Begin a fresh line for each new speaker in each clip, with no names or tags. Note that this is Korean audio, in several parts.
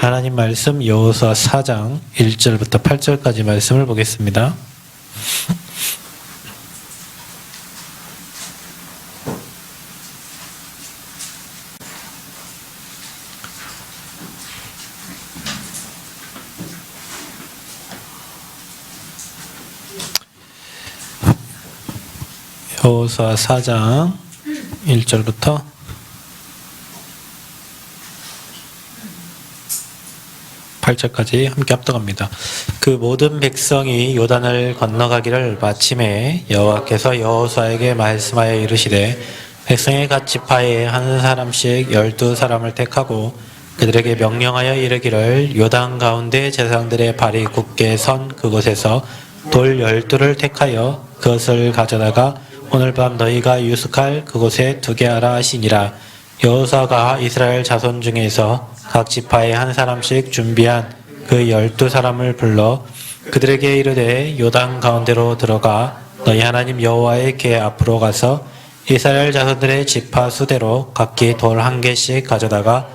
하나님 말씀 여호수아 4장 1절부터 8절까지 말씀을 보겠습니다. 여호수아 4장 1절부터 8절까지 함께 합독합니다. 그 모든 백성이 요단을 건너가기를 마침에 여호와께서 여호수아에게 말씀하여 이르시되 백성의 각 지파에 한 사람씩 12사람을 택하고 그들에게 명령하여 이르기를 요단 가운데 제사장들의 발이 굳게 선 그곳에서 돌 12를 택하여 그것을 가져다가 오늘 밤 너희가 유숙할 그곳에 두게 하라 하시니라. 여호수아가 이스라엘 자손 중에서 각 지파에 한 사람씩 준비한 그 12사람을 불러 그들에게 이르되 요단 가운데로 들어가 너희 하나님 여호와의 궤 앞으로 가서 이스라엘 자손들의 지파 수대로 각기 돌 1개씩 가져다가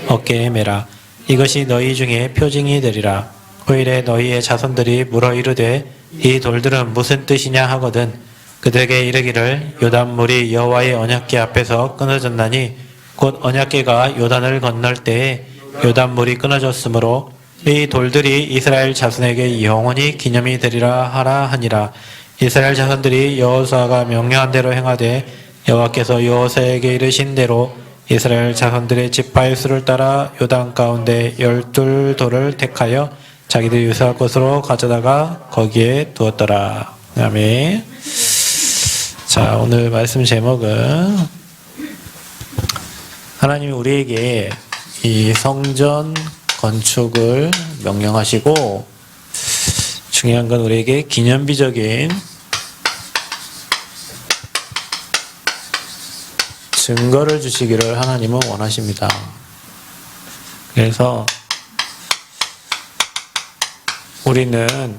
어깨에 매라. 이것이 너희 중에 표징이 되리라. 후일에 너희의 자손들이 물어 이르되 이 돌들은 무슨 뜻이냐 하거든 그들에게 이르기를 요단물이 여호와의 언약궤 앞에서 끊어졌나니 곧 언약궤가 요단을 건널 때에 요단물이 끊어졌으므로 이 돌들이 이스라엘 자손에게 영원히 기념이 되리라 하라 하니라. 이스라엘 자손들이 여호수아가 명령한 대로 행하되 여호와께서 여호수아에게 이르신 대로 이스라엘 자손들의 지파의 수를 따라 요단 가운데 12돌을 택하여 자기들 유사할 곳으로 가져다가 거기에 두었더라. 아멘. 자, 오늘 말씀 제목은 하나님이 우리에게 이 성전 건축을 명령하시고 중요한 건 우리에게 기념비적인 증거를 주시기를 하나님은 원하십니다. 그래서 우리는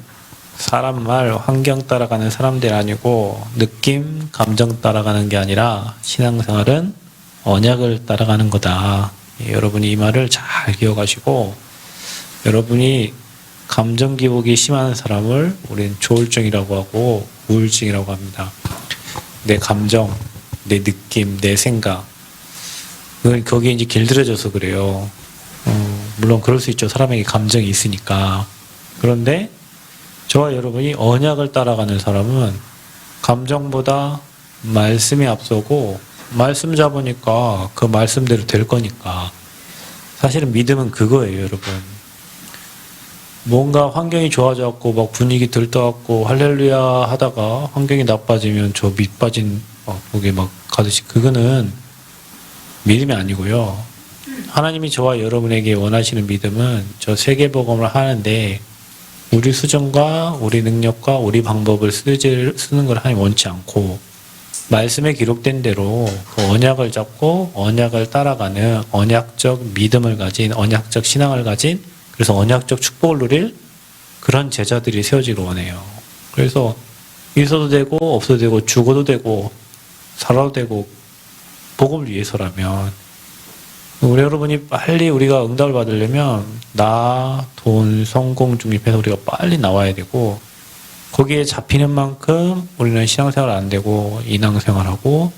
사람 말, 환경 따라가는 사람들이 아니고 느낌, 감정 따라가는 게 아니라 신앙생활은 언약을 따라가는 거다. 여러분이 이 말을 잘 기억하시고 여러분이 감정 기복이 심한 사람을 우리는 조울증이라고 하고 우울증이라고 합니다. 내 감정, 내 느낌, 내 생각 거기에 이제 길들여져서 그래요. 물론 그럴 수 있죠. 사람에게 감정이 있으니까. 그런데 저와 여러분이 언약을 따라가는 사람은 감정보다 말씀이 앞서고 말씀 잡으니까 그 말씀대로 될 거니까. 사실은 믿음은 그거예요, 여러분. 뭔가 환경이 좋아져갖고 막 분위기 들떠갖고 할렐루야 하다가 환경이 나빠지면 저 밑 빠진 거기에 막 가듯이 그거는 믿음이 아니고요. 하나님이 저와 여러분에게 원하시는 믿음은 저 세계복음을 하는데 우리 수준과 우리 능력과 우리 방법을 쓰는 걸 하나님 원치 않고 말씀에 기록된 대로 그 언약을 잡고 언약을 따라가는 언약적 믿음을 가진 언약적 신앙을 가진 그래서 언약적 축복을 누릴 그런 제자들이 세워지기를 원해요. 그래서 있어도 되고 없어도 되고 죽어도 되고 살아도 되고 복음을 위해서라면 우리 여러분이 빨리 우리가 응답을 받으려면 나, 돈, 성공 중립해서 우리가 빨리 나와야 되고 거기에 잡히는 만큼 우리는 신앙생활 안 되고 인앙생활하고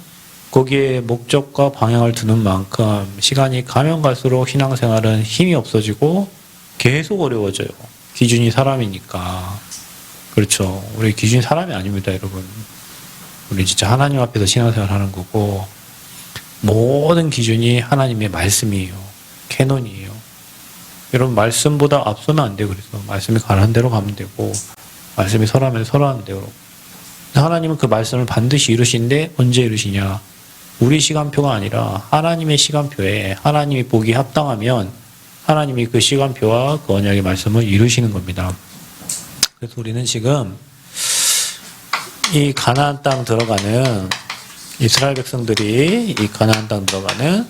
거기에 목적과 방향을 두는 만큼 시간이 가면 갈수록 신앙생활은 힘이 없어지고 계속 어려워져요. 기준이 사람이니까. 그렇죠. 우리 기준이 사람이 아닙니다, 여러분. 우리 진짜 하나님 앞에서 신앙생활 하는 거고 모든 기준이 하나님의 말씀이에요. 캐논이에요. 여러분 말씀보다 앞서면 안 돼요. 그래서 말씀이 가는 대로 가면 되고 말씀이 설하면 설하는 대로. 하나님은 그 말씀을 반드시 이루시는데 언제 이루시냐? 우리 시간표가 아니라 하나님의 시간표에 하나님이 보기 합당하면 하나님이 그 시간표와 그 언약의 말씀을 이루시는 겁니다. 그래서 우리는 지금 이 가나안 땅 들어가는 이스라엘 백성들이 이 가나안 땅 들어가는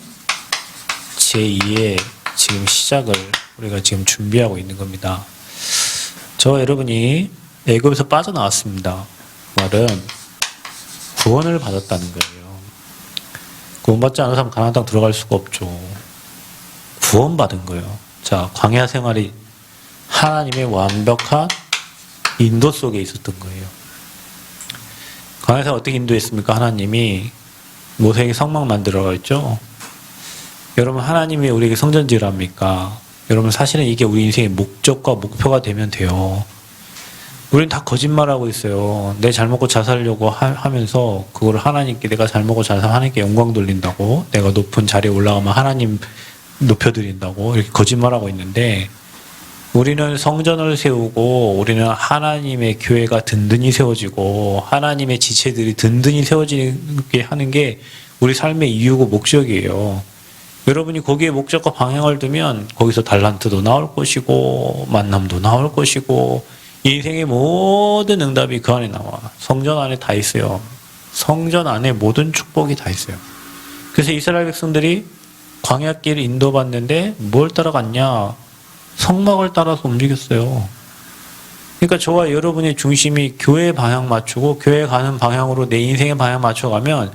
제2의 지금 시작을 우리가 지금 준비하고 있는 겁니다. 저 여러분이 애굽에서 빠져나왔습니다. 그 말은 구원을 받았다는 거예요. 구원받지 않은 사람 가나안 땅 들어갈 수가 없죠. 구원받은 거예요. 자, 자, 광야 생활이 하나님의 완벽한 인도 속에 있었던 거예요. 광야에서 어떻게 인도했습니까? 하나님이 모세에게 성막 만들어라 했죠. 여러분, 하나님이 우리에게 성전 지으랍니까? 여러분, 사실은 이게 우리 인생의 목적과 목표가 되면 돼요. 우리는 다 거짓말하고 있어요. 내 잘 먹고 잘 살려고 하면서 그걸 하나님께, 내가 잘 먹고 잘 살면 하나님께 영광 돌린다고, 내가 높은 자리에 올라가면 하나님 높여드린다고 이렇게 거짓말하고 있는데, 우리는 성전을 세우고 우리는 하나님의 교회가 든든히 세워지고 하나님의 지체들이 든든히 세워지게 하는 게 우리 삶의 이유고 목적이에요. 여러분이 거기에 목적과 방향을 두면 거기서 달란트도 나올 것이고 만남도 나올 것이고 인생의 모든 응답이 그 안에 나와. 성전 안에 다 있어요. 성전 안에 모든 축복이 다 있어요. 그래서 이스라엘 백성들이 광야길을 인도받는데 뭘 따라갔냐? 성막을 따라서 움직였어요. 그러니까 저와 여러분의 중심이 교회 방향 맞추고 교회 가는 방향으로 내 인생의 방향 맞춰가면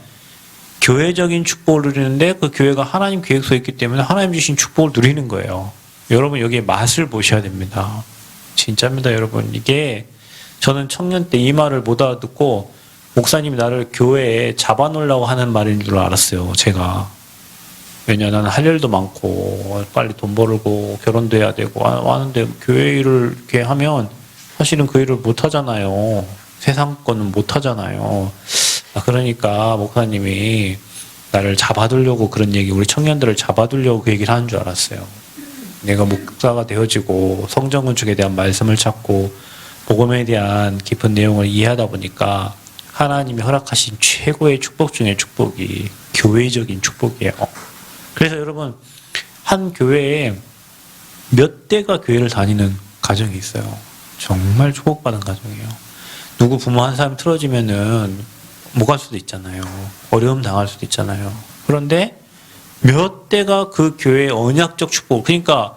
교회적인 축복을 누리는데 그 교회가 하나님 계획서에 있기 때문에 하나님 주신 축복을 누리는 거예요. 여러분 여기에 맛을 보셔야 됩니다. 진짜입니다, 여러분. 이게 저는 청년 때 이 말을 못 알아듣고 목사님이 나를 교회에 잡아놓으려고 하는 말인 줄 알았어요, 제가. 왜냐, 나는 할 일도 많고 빨리 돈 벌고 결혼도 해야 되고 하는데 교회 일을 이렇게 하면 사실은 그 일을 못 하잖아요. 세상 거는 못 하잖아요. 그러니까 목사님이 나를 잡아두려고 그런 얘기, 우리 청년들을 잡아두려고 그 얘기를 하는 줄 알았어요. 내가 목사가 되어지고 성전 건축에 대한 말씀을 찾고 복음에 대한 깊은 내용을 이해하다 보니까 하나님이 허락하신 최고의 축복 중에 축복이 교회적인 축복이에요. 그래서 여러분, 한 교회에 몇 대가 교회를 다니는 가정이 있어요. 정말 축복받은 가정이에요. 누구 부모 한 사람 틀어지면은 못 갈 수도 있잖아요. 어려움 당할 수도 있잖아요. 그런데 몇 대가 그 교회의 언약적 축복, 그러니까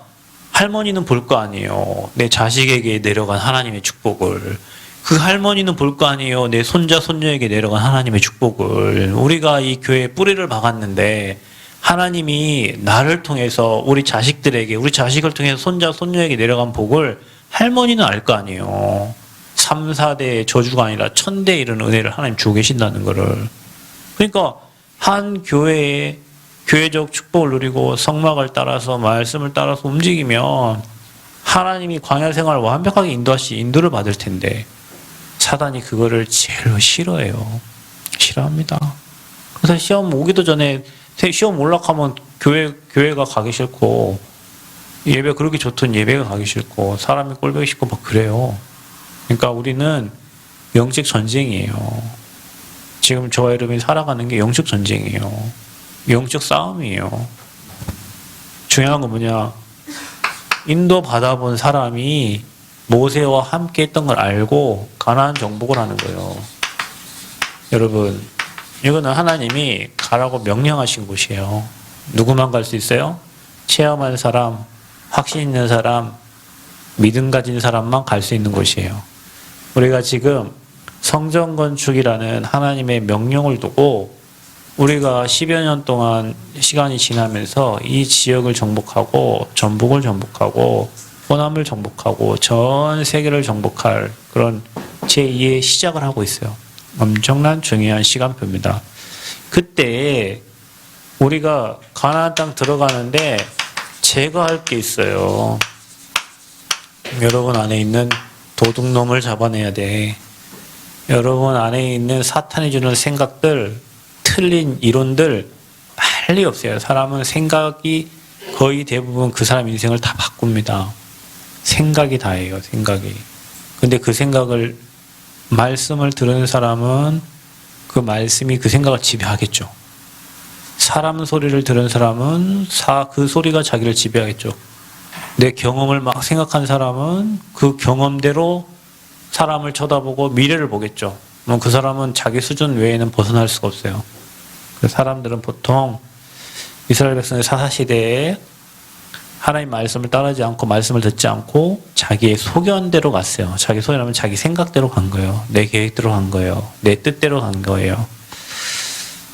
할머니는 볼 거 아니에요. 내 자식에게 내려간 하나님의 축복을. 그 할머니는 볼 거 아니에요. 내 손자, 손녀에게 내려간 하나님의 축복을. 우리가 이 교회에 뿌리를 박았는데 하나님이 나를 통해서 우리 자식들에게, 우리 자식을 통해서 손자, 손녀에게 내려간 복을 할머니는 알 거 아니에요. 3, 4대의 저주가 아니라 1000대 이런 은혜를 하나님 주고 계신다는 거를. 그러니까 한 교회에 교회적 축복을 누리고 성막을 따라서 말씀을 따라서 움직이면 하나님이 광야 생활을 완벽하게 인도를 받을 텐데 사단이 그거를 제일 싫어해요. 싫어합니다. 그래서 시험 오기도 전에 시험 올락하면 교회가 가기 싫고 예배 그렇게 좋던 예배가 가기 싫고 사람이 꼴보기 싫고 막 그래요. 그러니까 우리는 영적 전쟁이에요. 지금 저와 여러분이 살아가는 게 영적 전쟁이에요. 영적 싸움이에요. 중요한 건 뭐냐? 인도 받아본 사람이 모세와 함께 했던 걸 알고 가나안 정복을 하는 거예요. 여러분, 이거는 하나님이 가라고 명령하신 곳이에요. 누구만 갈 수 있어요? 체험한 사람, 확신 있는 사람, 믿음 가진 사람만 갈 수 있는 곳이에요. 우리가 지금 성전 건축이라는 하나님의 명령을 두고 우리가 10여 년 동안 시간이 지나면서 이 지역을 정복하고 전북을 정복하고 호남을 정복하고 전 세계를 정복할 그런 제2의 시작을 하고 있어요. 엄청난 중요한 시간표입니다. 그때 우리가 가나안 땅 들어가는데 제거할 게 있어요. 여러분 안에 있는 도둑놈을 잡아내야 돼. 여러분 안에 있는 사탄이 주는 생각들, 틀린 이론들 빨리 없애요. 사람은 생각이 거의 대부분 그 사람 인생을 다 바꿉니다. 생각이 다예요. 생각이. 근데 그 생각을 말씀을 들은 사람은 그 말씀이 그 생각을 지배하겠죠. 사람 소리를 들은 사람은 그 소리가 자기를 지배하겠죠. 내 경험을 막 생각한 사람은 그 경험대로 사람을 쳐다보고 미래를 보겠죠. 그 사람은 자기 수준 외에는 벗어날 수가 없어요. 그 사람들은 보통 이스라엘 백성의 사사시대에 하나님 말씀을 따르지 않고 말씀을 듣지 않고 자기의 소견대로 갔어요. 자기 소견하면 자기 생각대로 간 거예요. 내 계획대로 간 거예요. 내 뜻대로 간 거예요.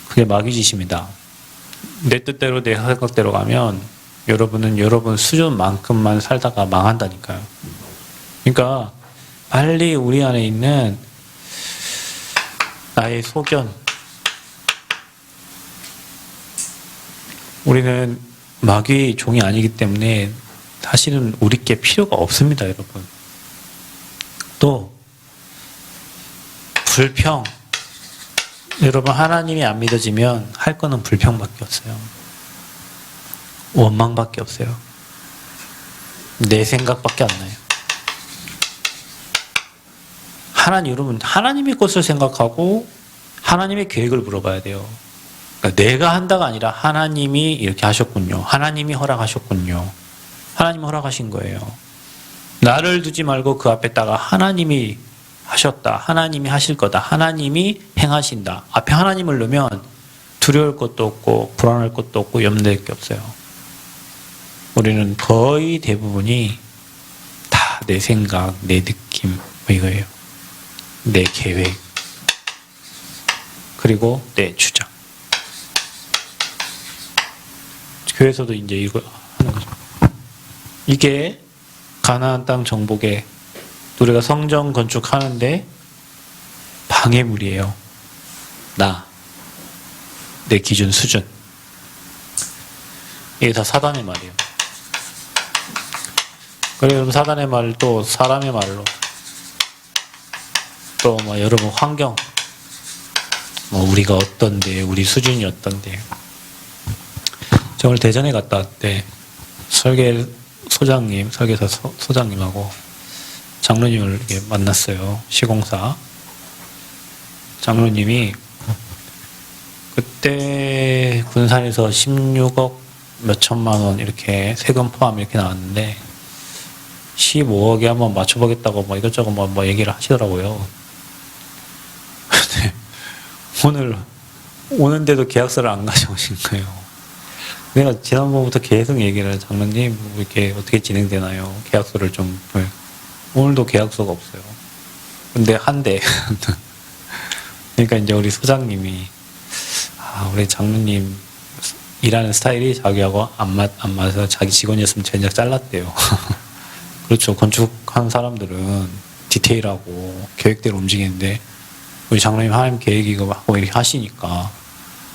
그게 마귀짓입니다. 내 뜻대로 내 생각대로 가면 여러분은 여러분 수준만큼만 살다가 망한다니까요. 그러니까 빨리 우리 안에 있는 나의 소견, 우리는 마귀의 종이 아니기 때문에 사실은 우리께 필요가 없습니다, 여러분. 또 불평, 여러분 하나님이 안 믿어지면 할 거는 불평밖에 없어요. 원망밖에 없어요. 내 생각밖에 안 나요. 여러분 하나님의 것을 생각하고 하나님의 계획을 물어봐야 돼요. 그러니까 내가 한다가 아니라 하나님이 이렇게 하셨군요. 하나님이 허락하셨군요. 하나님이 허락하신 거예요. 나를 두지 말고 그 앞에다가 하나님이 하셨다. 하나님이 하실 거다. 하나님이 행하신다. 앞에 하나님을 넣으면 두려울 것도 없고 불안할 것도 없고 염려할 게 없어요. 우리는 거의 대부분이 다 내 생각, 내 느낌 이거예요. 내 계획 그리고 내 주장. 교회에서도 이제 이거 하는 거죠. 이게 가나안 땅 정복에 우리가 성전 건축하는데 방해물이에요. 내 기준 수준. 이게 다 사단의 말이에요. 그리고 사단의 말 또 사람의 말로 또 뭐 여러분 환경, 뭐 우리가 어떤데, 우리 수준이 어떤데. 저 오늘 대전에 갔다 왔대. 설계사 소장님하고 장로님을 이렇게 만났어요. 시공사 장로님이 그때 군산에서 16억 몇 천만 원 이렇게 세금 포함 이렇게 나왔는데 15억에 한번 맞춰보겠다고 뭐 이것저것 뭐 얘기를 하시더라고요. 근데 오늘 오는데도 계약서를 안 가져오신 거예요. 내가 지난번부터 계속 얘기를 해요. 장로님 이렇게 어떻게 진행되나요? 계약서를 좀. 오늘도 계약서가 없어요. 근데 한대. 그러니까 이제 우리 소장님이 우리 장로님 일하는 스타일이 자기하고 안 맞아서 자기 직원이었으면 전작 잘랐대요. 그렇죠. 건축하는 사람들은 디테일하고 계획대로 움직이는데 우리 장로님 하나님 계획이고 하고 이렇게 하시니까.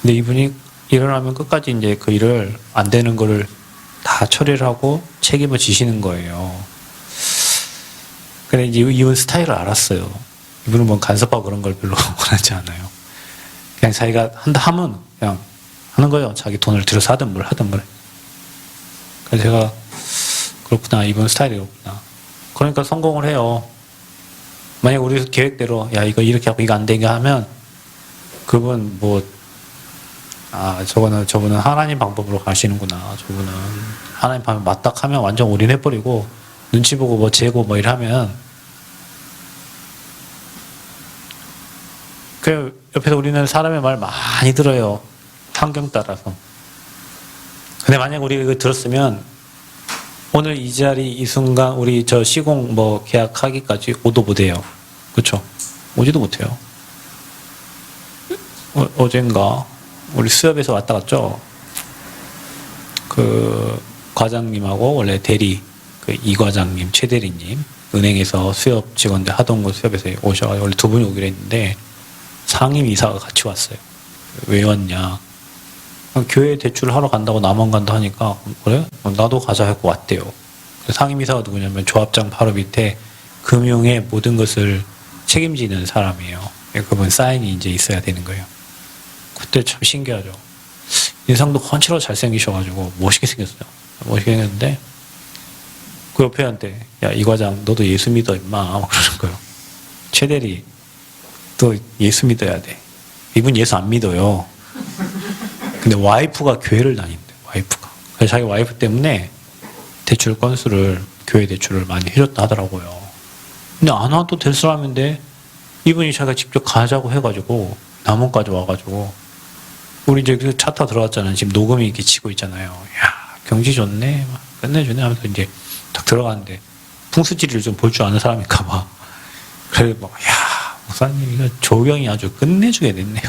근데 이분이 일어나면 끝까지 이제 그 일을 안 되는 거를 다 처리를 하고 책임을 지시는 거예요. 근데 이제 이분 스타일을 알았어요. 이분은 뭐 간섭하고 그런 걸 별로 원하지 않아요. 그냥 자기가 한다 하면 그냥 하는 거예요. 자기 돈을 들여서 하든 뭘 하든 뭘. 그래서 제가 그렇구나. 이분 스타일이 그렇구나. 그러니까 성공을 해요. 만약 우리 계획대로 야 이거 이렇게 하고 이거 안 되게 하면 그분 뭐 저분은 하나님 방법으로 가시는구나. 저분은 하나님 방법 맞닥하면 완전 올인해버리고 눈치 보고 뭐 재고 뭐 이러면 그 옆에서 우리는 사람의 말 많이 들어요. 환경 따라서. 근데 만약 우리가 이거 들었으면 오늘 이 자리 이 순간 우리 저 시공 뭐 계약하기까지 오도 못해요. 그렇죠? 오지도 못해요. 어젠가 우리 수협에서 왔다 갔죠. 그 과장님하고 원래 대리 그 이 과장님, 최 대리님 은행에서 수협 직원들 하던 곳 수협에서 오셔가지고 원래 두 분이 오기로 했는데 상임 이사가 같이 왔어요. 왜 왔냐? 교회 대출을 하러 간다고 남원 간다 하니까 그래? 나도 가자 하고 왔대요. 상임 이사가 누구냐면 조합장 바로 밑에 금융의 모든 것을 책임지는 사람이에요. 그분 사인이 이제 있어야 되는 거예요. 그때 참 신기하죠. 인상도 훤칠하고 잘생기셔가지고 멋있게 생겼어요. 멋있게 생겼는데 그 옆에 한테 야 이 과장 너도 예수 믿어 임마 그러는 거예요. 최 대리 또 예수 믿어야 돼. 이분 예수 안 믿어요. 근데 와이프가 교회를 다닌대. 와이프가. 그래서 자기 와이프 때문에 대출 건수를 교회 대출을 많이 해줬다 하더라고요. 근데 안 와도 될 사람인데 이분이 자기가 직접 가자고 해가지고 남원까지 와가지고 우리 이제 차 타 들어갔잖아요. 지금 녹음이 이렇게 치고 있잖아요. 야 경치 좋네. 막 끝내주네 하면서 이제 딱 들어가는데 풍수지리를 좀 볼 줄 아는 사람인가 봐. 그래서 막 야 목사님 이거 조경이 아주 끝내주게 됐네요.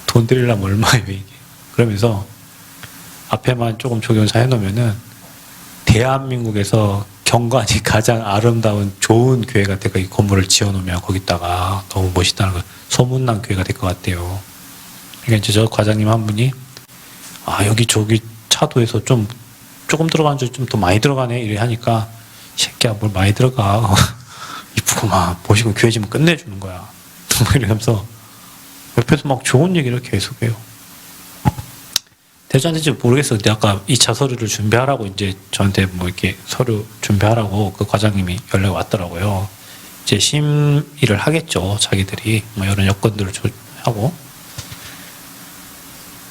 돈 드리려면 얼마예요 이게. 그러면서 앞에만 조금 조경사 해놓으면은 대한민국에서 경관이 가장 아름다운 좋은 교회가 될까 이 건물을 지어놓으면 거기다가 너무 멋있다는 거 소문난 교회가 될 것 같아요. 그러니까 이제 저 과장님 한 분이 여기 저기 차도에서 조금 들어간 줄 좀 더 많이 들어가네 이래 하니까 이 새끼야 뭘 많이 들어가 이쁘구만 보시고 교회 지면 끝내주는 거야 이러면서 옆에서 막 좋은 얘기를 계속해요. 될지 안 될지 모르겠어. 근데 아까 2차 서류를 준비하라고 이제 저한테 뭐 이렇게 서류 준비하라고 그 과장님이 연락이 왔더라고요. 이제 심의를 하겠죠. 자기들이 뭐 이런 여건들을 하고.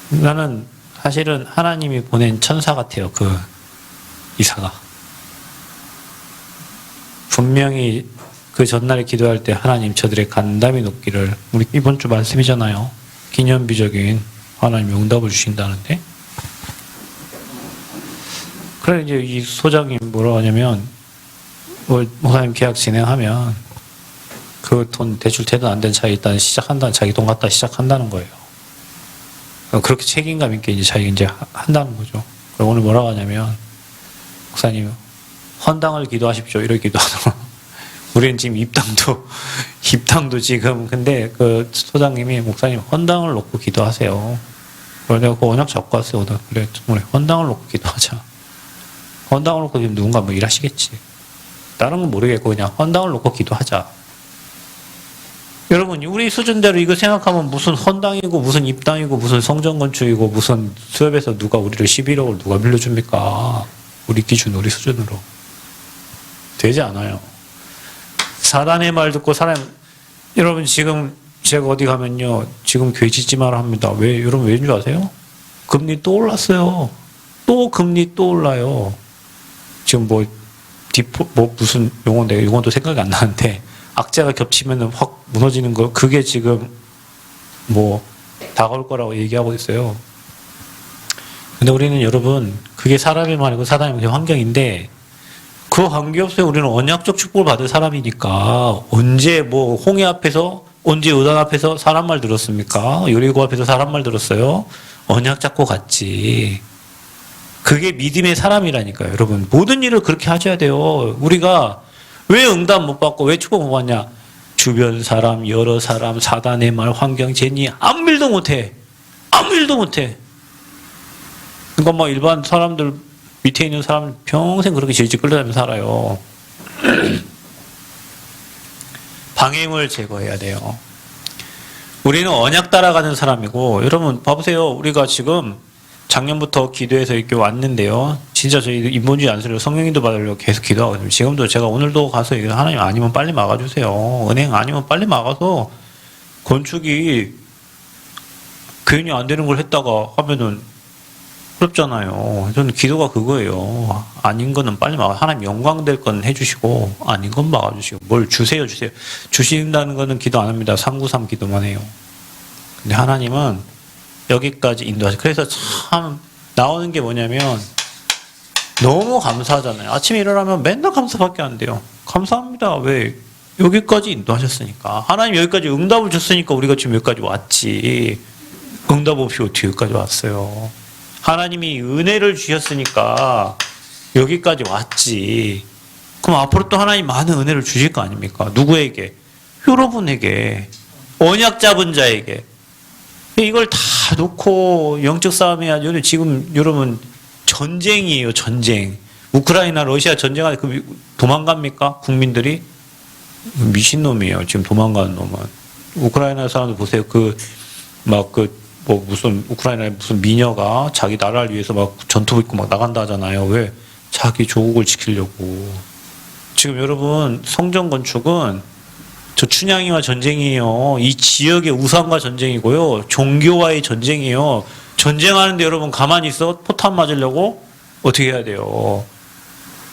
나는 사실은 하나님이 보낸 천사 같아요. 그 이사가. 분명히 그 전날에 기도할 때 하나님 저들의 간담이 높기를 우리 이번 주 말씀이잖아요. 기념비적인 하나님이 응답을 주신다는데. 그래 이제 이 소장이 뭐라고 하냐면 목사님 계약 진행하면 그 돈 대출 대도 안 된 차에 일단 시작한다는 자기 돈 갖다 시작한다는 거예요. 그렇게 책임감 있게 이제 자기가 이제 한다는 거죠. 그리고 오늘 뭐라고 하냐면 목사님 헌당을 기도하십시오 이렇게 기도하더라고요. 우리는 지금 입당도 지금 근데 그 소장님이 목사님 헌당을 놓고 기도하세요. 그래서 내가 그 언약 잡고 왔어요. 오늘 그래 헌당을 놓고 기도하자. 헌당을 놓고 지금 누군가 뭐 일하시겠지. 다른 건 모르겠고 그냥 헌당을 놓고 기도하자. 여러분 우리 수준대로 이거 생각하면 무슨 헌당이고 무슨 입당이고 무슨 성전건축이고 무슨 수협에서 누가 우리를 11억을 누가 빌려줍니까? 우리 기준 우리 수준으로. 되지 않아요. 사단의 말 듣고 여러분 지금 제가 어디 가면요 지금 교회 짓지 마라 합니다. 왜 여러분 왜인 줄 아세요? 금리 또 올랐어요. 또 금리 또 올라요. 지금 뭐 무슨 용어도 생각이 안 나는데 악재가 겹치면은 확 무너지는 거 그게 지금 뭐 다가올 거라고 얘기하고 있어요. 근데 우리는 여러분 그게 사람의 말이고 사단의 환경인데 그 관계없어요. 우리는 언약적 축복을 받을 사람이니까 언제 뭐 홍해 앞에서 언제 요단 앞에서 사람 말 들었습니까? 여리고 앞에서 사람 말 들었어요? 언약 잡고 갔지. 그게 믿음의 사람이라니까요. 여러분 모든 일을 그렇게 하셔야 돼요. 우리가 왜 응답 못 받고 왜 축복 못 받냐? 주변 사람, 여러 사람, 사단의 말, 환경, 재니 아무 일도 못해. 아무 일도 못해. 그러니까 뭐 일반 사람들 밑에 있는 사람 평생 그렇게 질질 끌려다니면서 살아요. 방해물 제거해야 돼요. 우리는 언약 따라가는 사람이고 여러분 봐보세요. 우리가 지금 작년부터 기도해서 이렇게 왔는데요. 진짜 저희 인본주의 안수를 성령님도 받으려고 계속 기도하거든요. 지금도 제가 오늘도 가서 하나님 아니면 빨리 막아주세요. 은행 아니면 빨리 막아서 건축이 괜히 안 되는 걸 했다가 하면은 어렵잖아요. 저는 기도가 그거예요. 아닌 거는 빨리 막아. 하나님 영광 될 건 해주시고 아닌 건 막아주시고 뭘 주세요. 주신다는 거는 기도 안 합니다. 393 기도만 해요. 근데 하나님은 여기까지 인도하시. 그래서 참 나오는 게 뭐냐면 너무 감사하잖아요. 아침에 일어나면 맨날 감사밖에 안 돼요. 감사합니다. 왜? 여기까지 인도하셨으니까. 하나님 여기까지 응답을 줬으니까 우리가 지금 여기까지 왔지. 응답 없이 어떻게 여기까지 왔어요. 하나님이 은혜를 주셨으니까 여기까지 왔지. 그럼 앞으로 또 하나님 많은 은혜를 주실 거 아닙니까? 누구에게? 여러분에게. 언약 잡은 자에게. 이걸 다 놓고 영적 싸움 해야죠. 지금 여러분 전쟁이에요. 전쟁. 우크라이나 러시아 전쟁하는데 그 도망갑니까? 국민들이? 미친놈이에요. 지금 도망가는 놈은. 우크라이나 사람들 보세요. 무슨 우크라이나의 무슨 미녀가 자기 나라를 위해서 막 전투 입고 막 나간다 하잖아요. 왜? 자기 조국을 지키려고. 지금 여러분 성전 건축은 저 춘향이와 전쟁이에요. 이 지역의 우상과 전쟁이고요. 종교와의 전쟁이에요. 전쟁하는데 여러분 가만히 있어? 포탄 맞으려고? 어떻게 해야 돼요?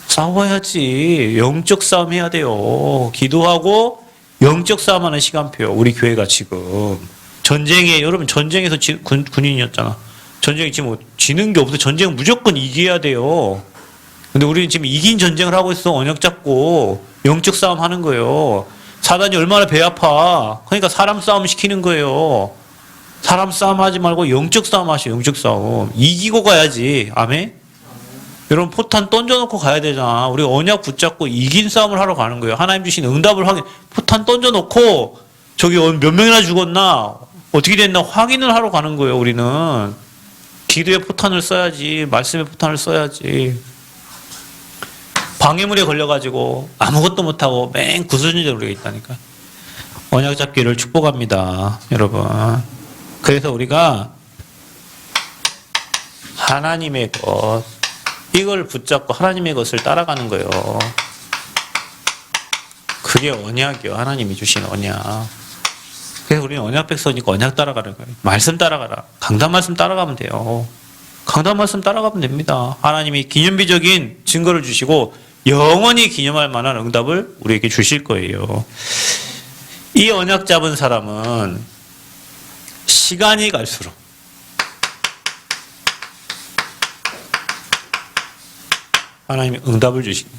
싸워야지. 영적 싸움 해야 돼요. 기도하고 영적 싸움하는 시간표요. 우리 교회가 지금. 전쟁에 여러분 전쟁에서 군인이었잖아. 전쟁이 지금 지는 게 없어. 전쟁은 무조건 이겨야 돼요. 근데 우리는 지금 이긴 전쟁을 하고 있어. 언약 잡고 영적 싸움 하는 거예요. 사단이 얼마나 배 아파. 그러니까 사람 싸움 시키는 거예요. 사람 싸움 하지 말고 영적 싸움 하시오. 영적 싸움. 이기고 가야지. 아멘? 여러분 포탄 던져놓고 가야 되잖아. 우리 언약 붙잡고 이긴 싸움을 하러 가는 거예요. 하나님 주신 응답을 확인. 포탄 던져놓고 저기 몇 명이나 죽었나 어떻게 됐나 확인을 하러 가는 거예요. 우리는 기도의 포탄을 써야지. 말씀의 포탄을 써야지. 방해물에 걸려가지고 아무것도 못하고 맨 구수준자로 우리가 있다니까. 언약 잡기를 축복합니다. 여러분. 그래서 우리가 하나님의 것 이걸 붙잡고 하나님의 것을 따라가는 거예요. 그게 언약이요. 하나님이 주신 언약. 그래서 우리는 언약 백성이니까 언약 따라가는 거예요. 말씀 따라가라. 강단 말씀 따라가면 돼요. 강단 말씀 따라가면 됩니다. 하나님이 기념비적인 증거를 주시고 영원히 기념할 만한 응답을 우리에게 주실 거예요. 이 언약 잡은 사람은 시간이 갈수록 하나님이 응답을 주십니다.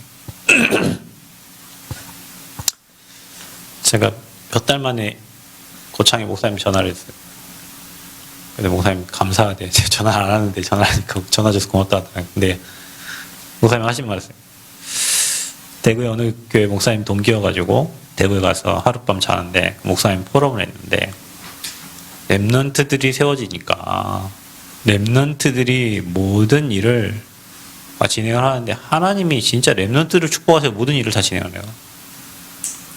제가 몇 달 만에 고창희 목사님 전화를 했어요. 근데 목사님 감사하대. 제가 전화 안 하는데 전화하니까 전화 줘서 고맙다 하더라고요. 근데 목사님 하신 말씀. 대구에 어느 교회 목사님 동기여가지고 대구에 가서 하룻밤 자는데 목사님 포럼을 했는데 랩런트들이 세워지니까 랩런트들이 모든 일을 진행을 하는데 하나님이 진짜 랩런트를 축복하셔서 모든 일을 다 진행을 해요.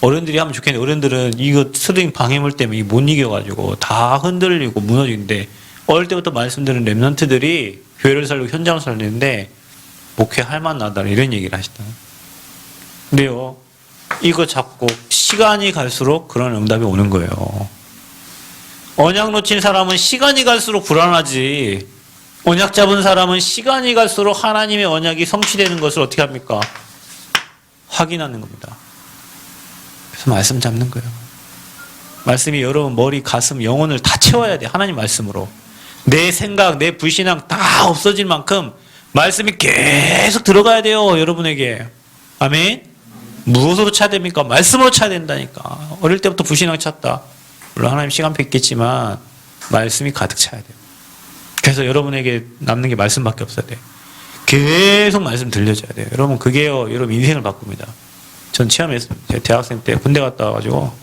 어른들이 하면 좋겠는데 어른들은 이거 스링 방해물 때문에 못 이겨가지고 다 흔들리고 무너지는데 어릴 때부터 말씀드린 랩런트들이 교회를 살리고 현장을 살리는데 목회할 만하다 이런 얘기를 하시다. 근데요 이거 잡고 시간이 갈수록 그런 응답이 오는 거예요. 언약 놓친 사람은 시간이 갈수록 불안하지. 언약 잡은 사람은 시간이 갈수록 하나님의 언약이 성취되는 것을 어떻게 합니까? 확인하는 겁니다. 그래서 말씀 잡는 거예요. 말씀이 여러분 머리, 가슴, 영혼을 다 채워야 돼. 하나님 말씀으로. 내 생각, 내 불신앙 다 없어질 만큼 말씀이 계속 들어가야 돼요. 여러분에게. 아멘? 무엇으로 차야 됩니까? 말씀으로 차야 된다니까. 어릴 때부터 불신앙 찼다. 물론 하나님 시간 뺏겠지만 말씀이 가득 차야 돼요. 그래서 여러분에게 남는 게 말씀밖에 없어야 돼요. 계속 말씀 들려줘야 돼요. 여러분 그게요. 여러분 인생을 바꿉니다. 전 체험했습니다. 제가 대학생 때 군대 갔다 와가지고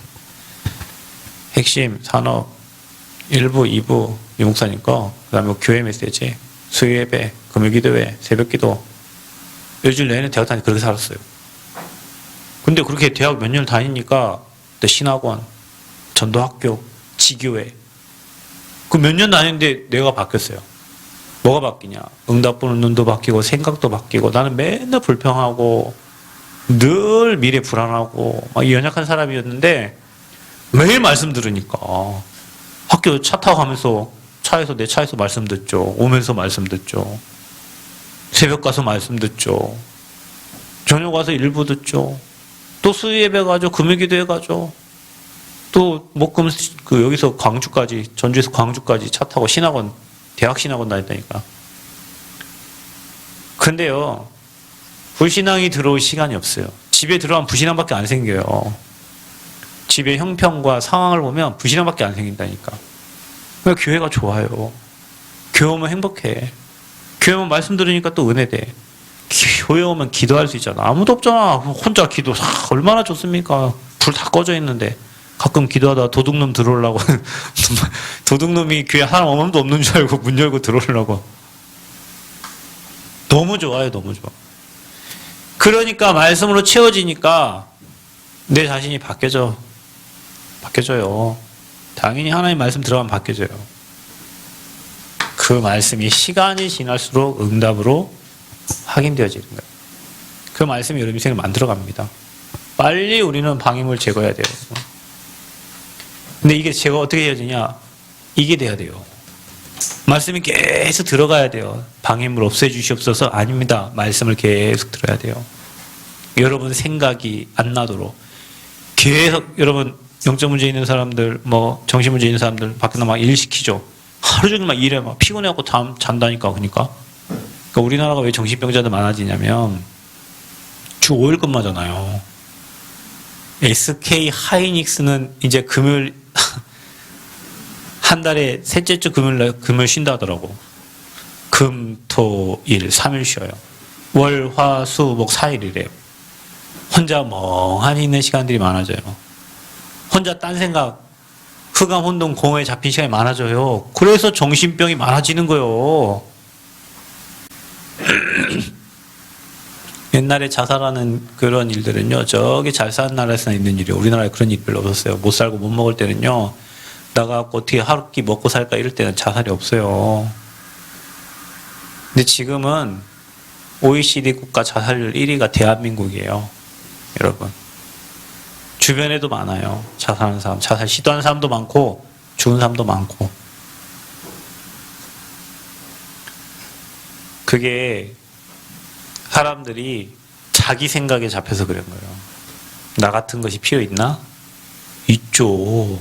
핵심, 산업, 1부, 2부 이 목사님 거, 그 다음에 교회 메시지, 수요 예배, 금요 기도회, 새벽 기도 일주일 내내 대학 다니 그렇게 살았어요. 근데 그렇게 대학 몇 년을 다니니까 신학원, 전도학교, 지교회 그 몇 년 다녔는데 내가 바뀌었어요. 뭐가 바뀌냐? 응답 보는 눈도 바뀌고 생각도 바뀌고 나는 맨날 불평하고 늘 미래 불안하고 막 연약한 사람이었는데 매일 말씀 들으니까 학교 차 타고 가면서 내 차에서 말씀 듣죠. 오면서 말씀 듣죠. 새벽 가서 말씀 듣죠. 저녁 와서 일부 듣죠. 또 수요 예배 가죠. 금요 기도회 가죠. 또 목금 여기서 광주까지 전주에서 광주까지 차 타고 신학원 대학 신학원 다녔다니까. 근데요 불신앙이 들어올 시간이 없어요. 집에 들어가면 불신앙밖에 안 생겨요. 집의 형편과 상황을 보면 불신앙밖에 안 생긴다니까. 그러니까 교회가 좋아요. 교회 오면 행복해. 교회 오면 말씀 들으니까 또 은혜돼. 교회 오면 기도할 수 있잖아. 아무도 없잖아. 혼자 기도 얼마나 좋습니까? 불 다 꺼져 있는데 가끔 기도하다가 도둑놈 들어오려고 도둑놈이 교회 사람 아무도 없는 줄 알고 문 열고 들어오려고. 너무 좋아요. 너무 좋아. 그러니까 말씀으로 채워지니까 내 자신이 바뀌어져요. 당연히 하나님 말씀 들어가면 바뀌어져요. 그 말씀이 시간이 지날수록 응답으로 확인되어지는 거예요. 그 말씀이 여러분 인생을 만들어갑니다. 빨리 우리는 방임을 제거해야 돼요. 근데 이게 제가 어떻게 해야되냐? 이게 돼야 돼요. 말씀이 계속 들어가야 돼요. 방임을 없애주시옵소서. 아닙니다. 말씀을 계속 들어야 돼요. 여러분 생각이 안 나도록 계속 여러분 영적 문제 있는 사람들, 정신 문제 있는 사람들 밖에 나가 일 시키죠. 하루 종일 막 일해 막 피곤해갖고 잔다니까. 그러니까 우리나라가 왜 정신병자들 많아지냐면 주 5일 근무하잖아요. SK 하이닉스는 이제 금요일 한 달에 셋째 주 금요일 쉰다 하더라고. 금, 토, 일 3일 쉬어요. 월, 화, 수, 목 4일이래요. 혼자 멍하니 있는 시간들이 많아져요. 혼자 딴 생각, 흑암, 혼돈, 공허에 잡힌 시간이 많아져요. 그래서 정신병이 많아지는 거예요. 옛날에 자살하는 그런 일들은요, 저기 잘 사는 나라에서 있는 일이에요. 우리나라에 그런 일 별로 없었어요. 못 살고 못 먹을 때는요, 나가갖고 어떻게 하루 끼 먹고 살까 이럴 때는 자살이 없어요. 근데 지금은 OECD 국가 자살률 1위가 대한민국이에요. 여러분. 주변에도 많아요. 자살하는 사람, 자살 시도하는 사람도 많고, 죽은 사람도 많고. 그게 사람들이 자기 생각에 잡혀서 그런 거예요. 나 같은 것이 필요 있나? 있죠.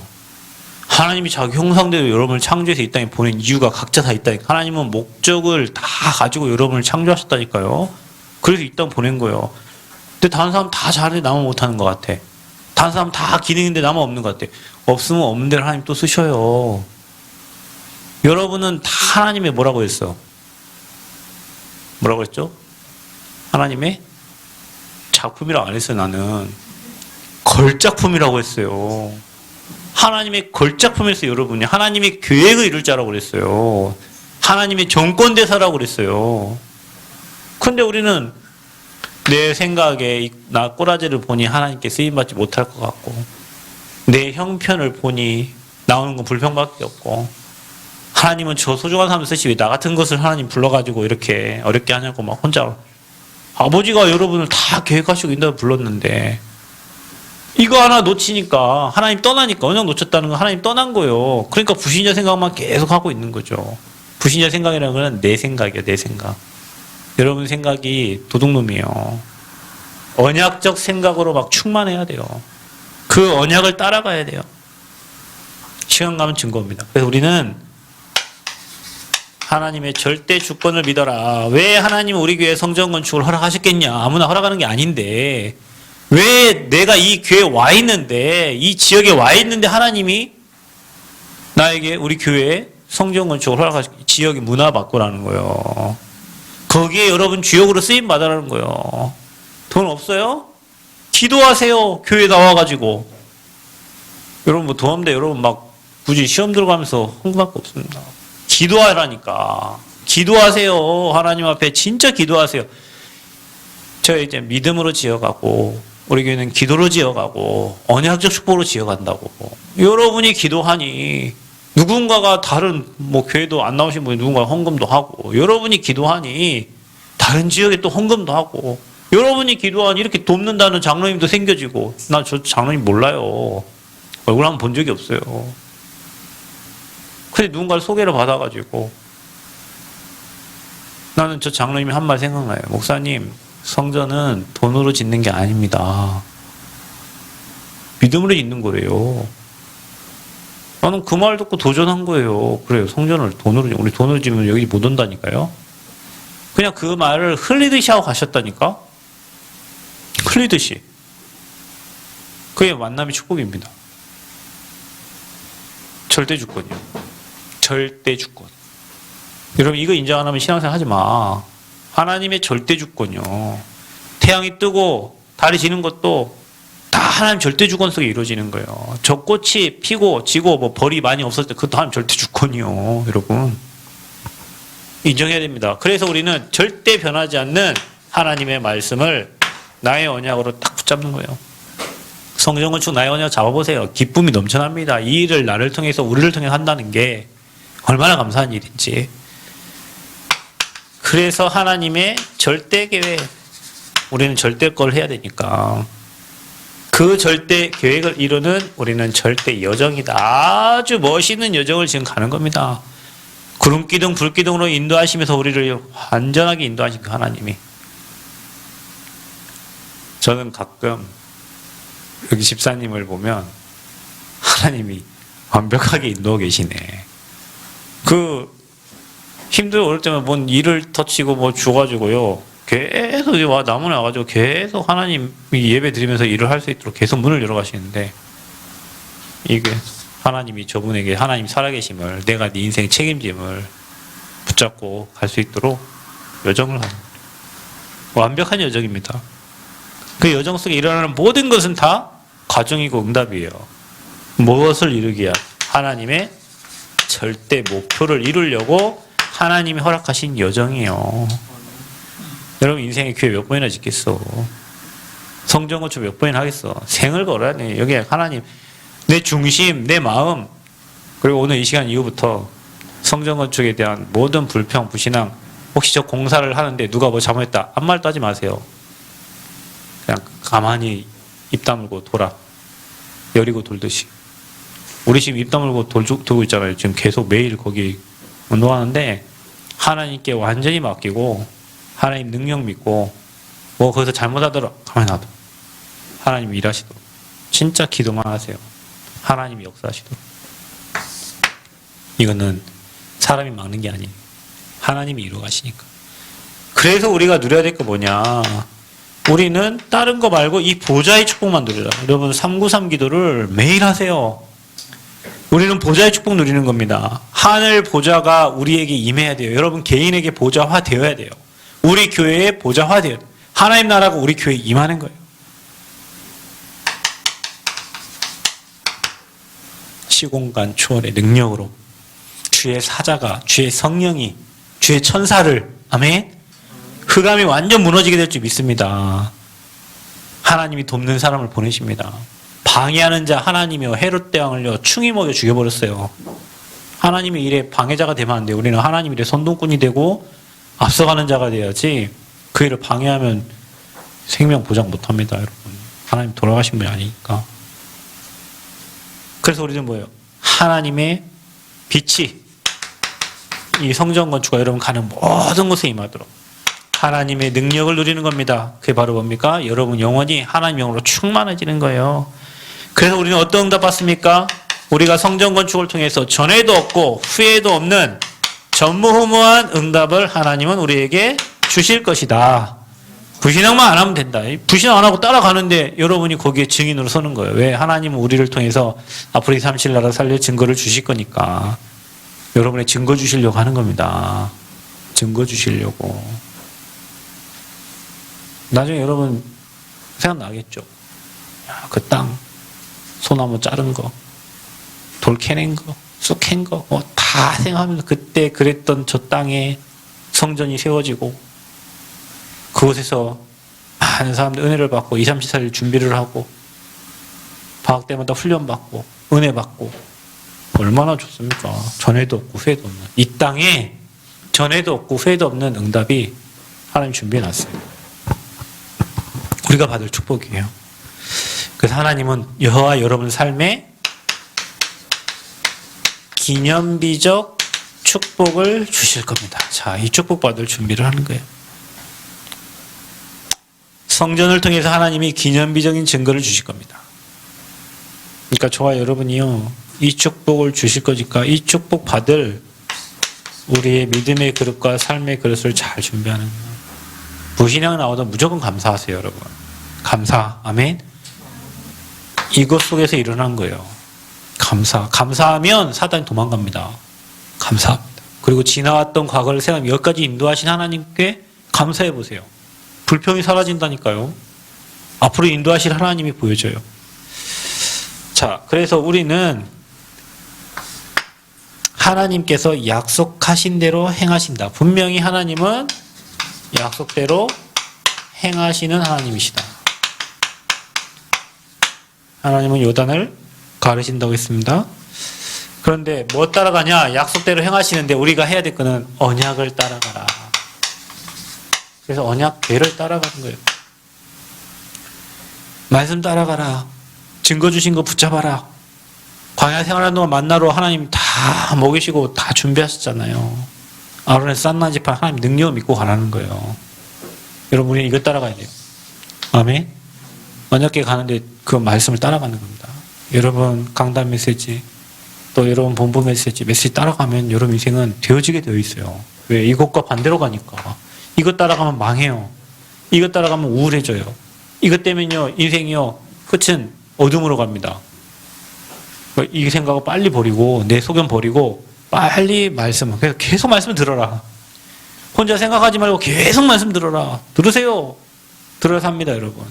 하나님이 자기 형상대로 여러분을 창조해서 이 땅에 보낸 이유가 각자 다 있다니까. 하나님은 목적을 다 가지고 여러분을 창조하셨다니까요. 그래서 이 땅 보낸 거예요. 근데 다른 사람 다 잘해, 나만 못하는 것 같아. 다른 사람 다 기능인데 나만 없는 것 같아. 없으면 없는 대로 하나님 또 쓰셔요. 여러분은 다 하나님의 뭐라고 했어? 뭐라고 했죠? 하나님의 작품이라고 안 했어요. 나는 걸작품이라고 했어요. 하나님의 걸작품에서 여러분이 하나님의 계획을 이룰 자라고 그랬어요. 하나님의 정권대사라고 그랬어요. 근데 우리는 내 생각에 나 꼬라지를 보니 하나님께 쓰임받지 못할 것 같고, 내 형편을 보니 나오는 건 불평밖에 없고, 하나님은 저 소중한 사람 쓰시고 나 같은 것을 하나님 불러가지고 이렇게 어렵게 하냐고 막 혼자. 아버지가 여러분을 다 계획하시고 인도에 불렀는데 이거 하나 놓치니까 하나님 떠나니까, 언약 놓쳤다는 건 하나님 떠난 거예요. 그러니까 불신자 생각만 계속 하고 있는 거죠. 불신자 생각이라는 건 내 생각이에요. 내 생각. 여러분 생각이 도둑놈이에요. 언약적 생각으로 막 충만해야 돼요. 그 언약을 따라가야 돼요. 시간 가면 증거입니다. 그래서 우리는 하나님의 절대 주권을 믿어라. 왜 하나님은 우리 교회 성전 건축을 허락하셨겠냐? 아무나 허락하는 게 아닌데, 왜 내가 이 교회에 와 있는데, 이 지역에 와 있는데 하나님이 나에게 우리 교회에 성전 건축을 허락하셨, 지역의 문화 바꾸라는 거예요. 거기에 여러분 주역으로 쓰임 받으라는 거예요. 돈 없어요? 기도하세요. 교회 나와가지고. 여러분 뭐 도움돼. 여러분 막 굳이 시험 들어가면서 헌금할 거 없습니다. 기도하라니까. 기도하세요. 하나님 앞에 진짜 기도하세요. 저희 이제 믿음으로 지어가고, 우리 교회는 기도로 지어가고, 언약적 축복으로 지어간다고. 여러분이 기도하니, 누군가가 다른 뭐 교회도 안 나오신 분이 누군가 헌금도 하고, 여러분이 기도하니 다른 지역에 또 헌금도 하고, 여러분이 기도하니 이렇게 돕는다는 장로님도 생겨지고. 나 저 장로님 몰라요. 얼굴 한번 본 적이 없어요. 근데 누군가를 소개를 받아가지고, 나는 저 장로님이 한 말 생각나요. 목사님, 성전은 돈으로 짓는 게 아닙니다. 믿음으로 짓는 거래요. 나는 그 말 듣고 도전한 거예요. 그래요. 성전을 돈으로, 우리 돈으로 지면 여기 못 온다니까요. 그냥 그 말을 흘리듯이 하고 가셨다니까? 흘리듯이. 그게 만남의 축복입니다. 절대 주권이요. 절대 주권. 여러분, 이거 인정 안 하면 신앙생활 하지 마. 하나님의 절대 주권이요. 태양이 뜨고 달이 지는 것도 다 하나님 절대 주권 속에 이루어지는 거예요. 저 꽃이 피고 지고 뭐 벌이 많이 없을 때 그것도 하나님 절대 주권이요. 여러분. 인정해야 됩니다. 그래서 우리는 절대 변하지 않는 하나님의 말씀을 나의 언약으로 딱 붙잡는 거예요. 성전 건축 나의 언약 잡아보세요. 기쁨이 넘쳐납니다. 이 일을 나를 통해서 우리를 통해 한다는 게 얼마나 감사한 일인지. 그래서 하나님의 절대 계획, 우리는 절대 걸 해야 되니까 그 절대 계획을 이루는 우리는 절대 여정이다. 아주 멋있는 여정을 지금 가는 겁니다. 구름기둥 불기둥으로 인도하시면서 우리를 완전하게 인도하신 그 하나님이. 저는 가끔 여기 집사님을 보면 하나님이 완벽하게 인도하고 계시네. 그 힘들고 어릴 때면 뭔 일을 터치고 뭐 줘가지고요. 계속 나무에 와가지고 계속 하나님이 예배 드리면서 일을 할 수 있도록 계속 문을 열어 가시는데, 이게 하나님이 저분에게 하나님 살아계심을, 내가 네 인생 책임짐을 붙잡고 갈 수 있도록 여정을 하는 거예요. 완벽한 여정입니다. 그 여정 속에 일어나는 모든 것은 다 과정이고 응답이에요. 무엇을 이루기 위한? 하나님의 절대 목표를 이루려고 하나님이 허락하신 여정이에요. 여러분 인생에 교회 몇 번이나 짓겠어? 성전 건축 몇 번이나 하겠어? 생을 걸어야 돼. 여기 하나님, 내 중심, 내 마음, 그리고 오늘 이 시간 이후부터 성전 건축에 대한 모든 불평, 불신앙, 혹시 저 공사를 하는데 누가 뭐 잘못했다, 아무 말도 하지 마세요. 그냥 가만히 입 다물고 돌아. 여리고 돌듯이. 우리 지금 입 다물고 돌고 있잖아요. 지금 계속 매일 거기 운동하는데 하나님께 완전히 맡기고 하나님 능력 믿고 뭐 거기서 잘못하더라도 가만히 놔둬. 하나님 일하시도록. 진짜 기도만 하세요. 하나님이 역사하시도록. 이거는 사람이 막는 게 아니에요. 하나님이 이루어 가시니까. 그래서 우리가 누려야 될 거 뭐냐. 우리는 다른 거 말고 이 보좌의 축복만 누리라. 여러분 393 기도를 매일 하세요. 우리는 보좌의 축복 누리는 겁니다. 하늘 보좌가 우리에게 임해야 돼요. 여러분 개인에게 보좌화 되어야 돼요. 우리 교회에 보좌화 되어야 돼요. 하나님 나라가 우리 교회에 임하는 거예요. 시공간 초월의 능력으로 주의 사자가, 주의 성령이, 주의 천사를, 아멘, 흑암이 완전 무너지게 될 줄 믿습니다. 하나님이 돕는 사람을 보내십니다. 방해하는 자 하나님이요 헤롯 대왕을요 충이 먹여 죽여버렸어요. 하나님의 일에 방해자가 되면 안 돼요. 우리는 하나님 일에 선동꾼이 되고 앞서가는 자가 돼야지 그 일을 방해하면 생명 보장 못합니다. 여러분 하나님 돌아가신 분이 아니니까. 그래서 우리는 뭐예요? 하나님의 빛이 이 성전 건축과 여러분 가는 모든 곳에 임하도록 하나님의 능력을 누리는 겁니다. 그게 바로 뭡니까? 여러분 영혼이 하나님 영으로 충만해지는 거예요. 그래서 우리는 어떤 응답 받습니까? 우리가 성전 건축을 통해서 전에도 없고 후에도 없는 전무후무한 응답을 하나님은 우리에게 주실 것이다. 불신앙만 안 하면 된다. 불신앙 안 하고 따라가는데 여러분이 거기에 증인으로 서는 거예요. 왜? 하나님은 우리를 통해서 앞으로 이 37 나라 살릴 증거를 주실 거니까 여러분의 증거 주시려고 하는 겁니다. 증거 주시려고. 나중에 여러분 생각나겠죠. 그 땅 소나무 자른 거, 돌 캐낸 거, 쑥 캔 거, 다 생각하면서 그때 그랬던 저 땅에 성전이 세워지고 그곳에서 많은 사람들 은혜를 받고 2, 3일 준비를 하고 방학 때마다 훈련 받고 은혜 받고 얼마나 좋습니까? 전에도 없고 후에도 없는 이 땅에 전에도 없고 후에도 없는 응답이 하나님 준비해 놨어요. 우리가 받을 축복이에요. 그래서 하나님은 여호와 여러분 삶에 기념비적 축복을 주실 겁니다. 자, 이 축복 받을 준비를 하는 거예요. 성전을 통해서 하나님이 기념비적인 증거를 주실 겁니다. 그러니까 저와 여러분이요, 이 축복을 주실 거니까 이 축복 받을 우리의 믿음의 그릇과 삶의 그릇을 잘 준비하는 거예요. 불신앙 나오던 무조건 감사하세요, 여러분. 감사, 아멘. 이것 속에서 일어난 거예요. 감사하면 사단이 도망갑니다. 감사합니다. 그리고 지나왔던 과거를 생각하면 여기까지 인도하신 하나님께 감사해 보세요. 불평이 사라진다니까요. 앞으로 인도하실 하나님이 보여져요. 자, 그래서 우리는 하나님께서 약속하신 대로 행하신다. 분명히 하나님은 약속대로 행하시는 하나님이시다. 하나님은 요단을 가르신다고 했습니다. 그런데 뭐 따라가냐? 약속대로 행하시는데 우리가 해야 될 거는 언약을 따라가라. 그래서 언약궤를 따라가는 거예요. 말씀 따라가라. 증거 주신 거 붙잡아라. 광야 생활하는 동안 만나러 하나님 다 먹이시고 다 준비하셨잖아요. 아론의 싼나지파 하나님 능력을 믿고 가라는 거예요. 여러분 우리는 이거 따라가야 돼요. 아멘. 언약궤 가는데 그 말씀을 따라가는 겁니다. 여러분 강단 메시지 또 여러분 본부 메시지 따라가면 여러분 인생은 되어지게 되어 있어요. 왜? 이것과 반대로 가니까. 이것 따라가면 망해요. 이것 따라가면 우울해져요. 이것 때문에요 인생이요 끝은 어둠으로 갑니다. 이 생각을 빨리 버리고 내 소견 버리고 빨리 말씀. 그래서 계속 말씀 들어라. 혼자 생각하지 말고 계속 말씀 들어라. 들으세요. 들어서 합니다, 여러분.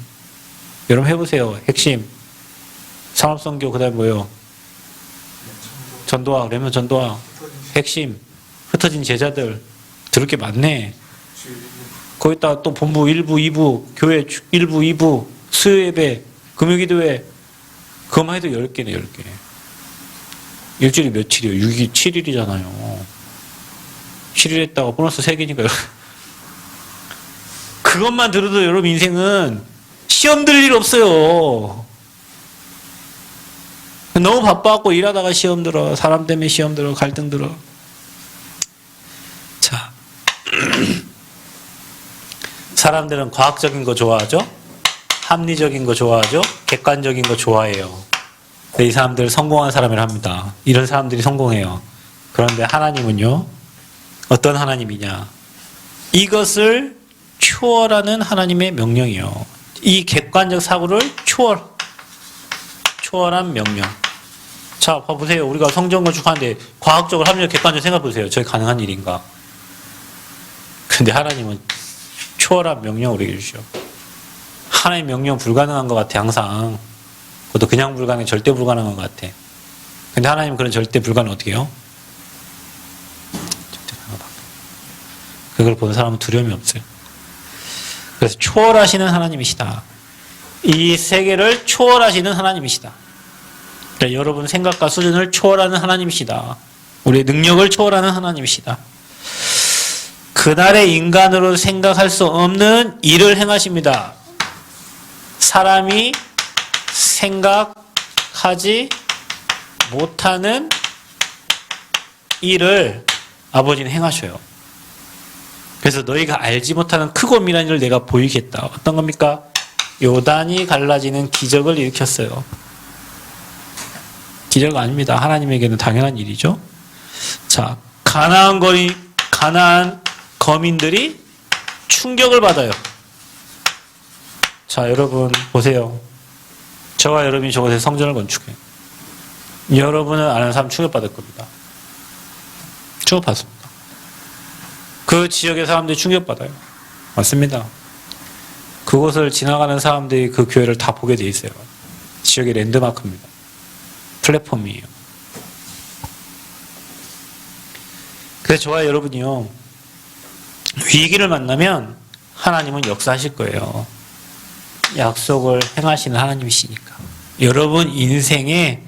여러분 해보세요. 핵심. 산업선교 그다음에 뭐예요? 전도학, 레몬 전도학. 핵심. 흩어진 제자들. 들을 게 많네. 거기다 또 본부 1부, 2부, 교회 1부, 2부, 수요예배, 금요기도회. 그것만 해도 10개네, 10개. 일주일이 며칠이에요? 6일, 7일이잖아요. 7일 했다가 보너스 3개니까요. 그것만 들어도 여러분 인생은 시험 들 일 없어요. 너무 바빠갖고 일하다가 시험 들어. 사람 때문에 시험 들어. 갈등 들어. 자. 사람들은 과학적인 거 좋아하죠? 합리적인 거 좋아하죠? 객관적인 거 좋아해요. 근데 이 사람들 성공한 사람이라 합니다. 이런 사람들이 성공해요. 그런데 하나님은요? 어떤 하나님이냐? 이것을 초월하는 하나님의 명령이요. 이 객관적 사고를 초월한 명령. 자, 봐보세요. 우리가 성전 건축하는데 과학적으로 합리적 객관적 생각해 보세요. 저게 가능한 일인가? 근데 하나님은 초월한 명령을 우리에게 주시오. 하나님 명령 불가능한 것 같아, 항상. 그것도 그냥 불가능해, 절대 불가능한 것 같아. 근데 하나님은 그런 절대 불가능 어떻게 해요? 그걸 보는 사람은 두려움이 없어요. 그래서 초월하시는 하나님이시다. 이 세계를 초월하시는 하나님이시다. 그러니까 여러분 생각과 수준을 초월하는 하나님이시다. 우리의 능력을 초월하는 하나님이시다. 그날의 인간으로 생각할 수 없는 일을 행하십니다. 사람이 생각하지 못하는 일을 아버지는 행하셔요. 그래서 너희가 알지 못하는 크고 미란 일을 내가 보이겠다. 어떤 겁니까? 요단이 갈라지는 기적을 일으켰어요. 기적 아닙니다. 하나님에게는 당연한 일이죠. 자, 가나안 거민들이 충격을 받아요. 자, 여러분 보세요. 저와 여러분이 저곳에 성전을 건축해요. 여러분을 아는 사람 충격받을 겁니다. 충격받습니다. 그 지역의 사람들이 충격받아요. 맞습니다. 그곳을 지나가는 사람들이 그 교회를 다 보게 돼 있어요. 지역의 랜드마크입니다. 플랫폼이에요. 그래서 저와 여러분이요, 위기를 만나면 하나님은 역사하실 거예요. 약속을 행하시는 하나님이시니까. 여러분 인생에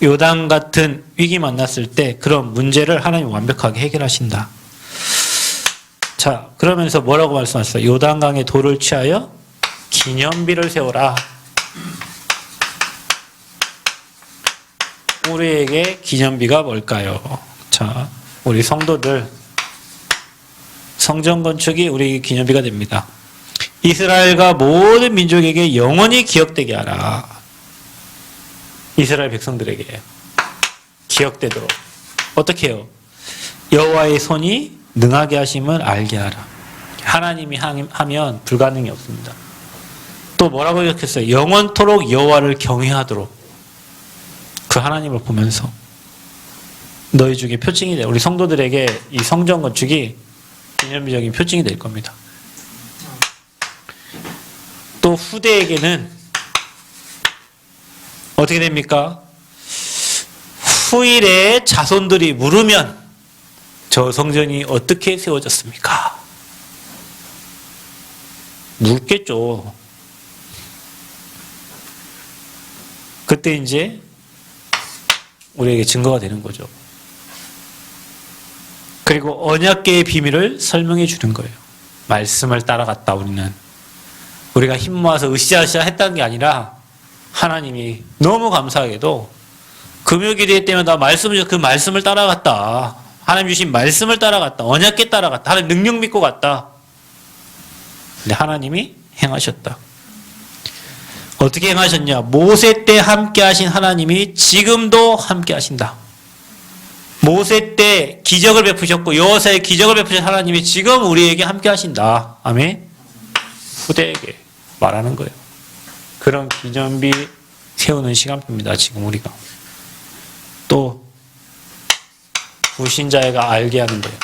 요단 같은 위기 만났을 때 그런 문제를 하나님 완벽하게 해결하신다. 자, 그러면서 뭐라고 말씀하셨어요? 요단강에 돌을 취하여 기념비를 세워라. 우리에게 기념비가 뭘까요? 자, 우리 성도들 성전 건축이 우리 기념비가 됩니다. 이스라엘과 모든 민족에게 영원히 기억되게 하라. 이스라엘 백성들에게 기억되도록. 어떻게 해요? 여호와의 손이 능하게 하심을 알게 하라. 하나님이 하면 불가능이 없습니다. 또 뭐라고 기억했어요? 영원토록 여호와를 경외하도록. 그 하나님을 보면서 너희 중에 표징이 돼. 우리 성도들에게 이 성전 건축이 기념비적인 표징이 될 겁니다. 또 후대에게는 어떻게 됩니까? 후일에 자손들이 물으면 저 성전이 어떻게 세워졌습니까? 묻겠죠. 그때 이제 우리에게 증거가 되는 거죠. 그리고 언약궤의 비밀을 설명해 주는 거예요. 말씀을 따라갔다 우리는. 우리가 힘 모아서 으쌰으쌰 했다는 게 아니라 하나님이 너무 감사하게도 금요기도회 때마다 그 말씀을 따라갔다. 하나님 주신 말씀을 따라갔다. 언약궤 따라갔다. 하나님 능력 믿고 갔다. 근데 하나님이 행하셨다. 어떻게 행하셨냐? 모세 때 함께 하신 하나님이 지금도 함께 하신다. 모세 때 기적을 베푸셨고 여호사에 기적을 베푸신 하나님이 지금 우리에게 함께 하신다. 아멘. 후대에게 말하는 거예요. 그런 기념비 세우는 시간입니다. 지금 우리가. 또 불신자애가 알게 하는 거예요.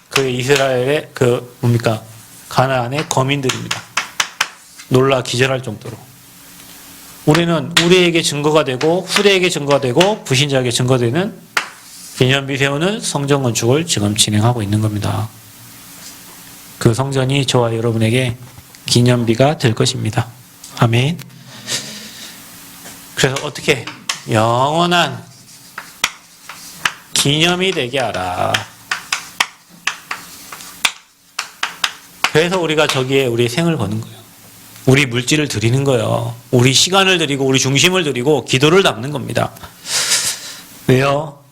그 이스라엘의 그 뭡니까? 가나안의 거민들입니다. 놀라 기절할 정도로. 우리는 우리에게 증거가 되고 후대에게 증거가 되고 불신자에게 증거되는 기념비 세우는 성전 건축을 지금 진행하고 있는 겁니다. 그 성전이 저와 여러분에게 기념비가 될 것입니다. 아멘. 그래서 어떻게 영원한 기념이 되게 하라. 그래서 우리가 저기에 우리 생을 거는 거예요. 우리 물질을 드리는 거예요. 우리 시간을 드리고 우리 중심을 드리고 기도를 담는 겁니다. 왜요?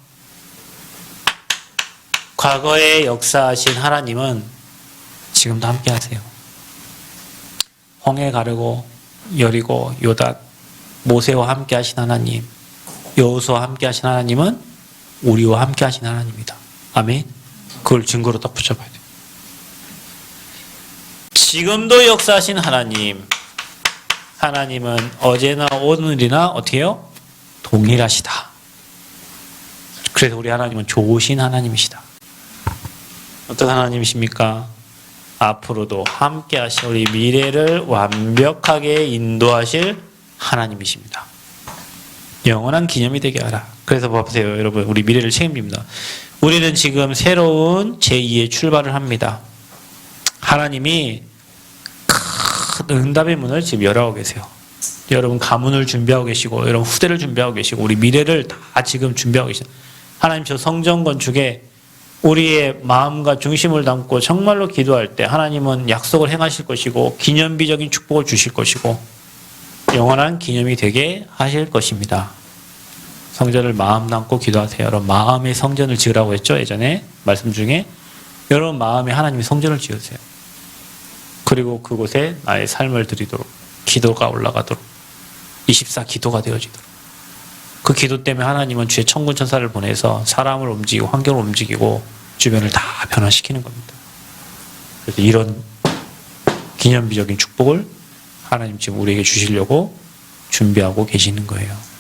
과거에 역사하신 하나님은 지금도 함께 하세요. 홍해 가르고 여리고 요단 모세와 함께 하신 하나님, 여호수아와 함께 하신 하나님은 우리와 함께 하신 하나님입니다. 아멘. 그걸 증거로 딱 붙잡아야 돼요. 지금도 역사하신 하나님, 하나님은 어제나 오늘이나 어떻게 해요? 동일하시다. 그래서 우리 하나님은 좋으신 하나님이시다. 어떤 하나님이십니까? 앞으로도 함께 하실 우리 미래를 완벽하게 인도하실 하나님이십니다. 영원한 기념이 되게 하라. 그래서 보세요, 여러분. 우리 미래를 책임집니다. 우리는 지금 새로운 제2의 출발을 합니다. 하나님이 큰 응답의 문을 지금 열어가고 계세요. 여러분 가문을 준비하고 계시고 여러분 후대를 준비하고 계시고 우리 미래를 다 지금 준비하고 계시죠. 하나님 저 성전 건축에 우리의 마음과 중심을 담고 정말로 기도할 때 하나님은 약속을 행하실 것이고 기념비적인 축복을 주실 것이고 영원한 기념이 되게 하실 것입니다. 성전을 마음 담고 기도하세요. 여러분 마음의 성전을 지으라고 했죠. 예전에 말씀 중에 여러분 마음에 하나님의 성전을 지으세요. 그리고 그곳에 나의 삶을 드리도록 기도가 올라가도록 24 기도가 되어지도록 그 기도 때문에 하나님은 주의 천군 천사를 보내서 사람을 움직이고 환경을 움직이고 주변을 다 변화시키는 겁니다. 그래서 이런 기념비적인 축복을 하나님 지금 우리에게 주시려고 준비하고 계시는 거예요.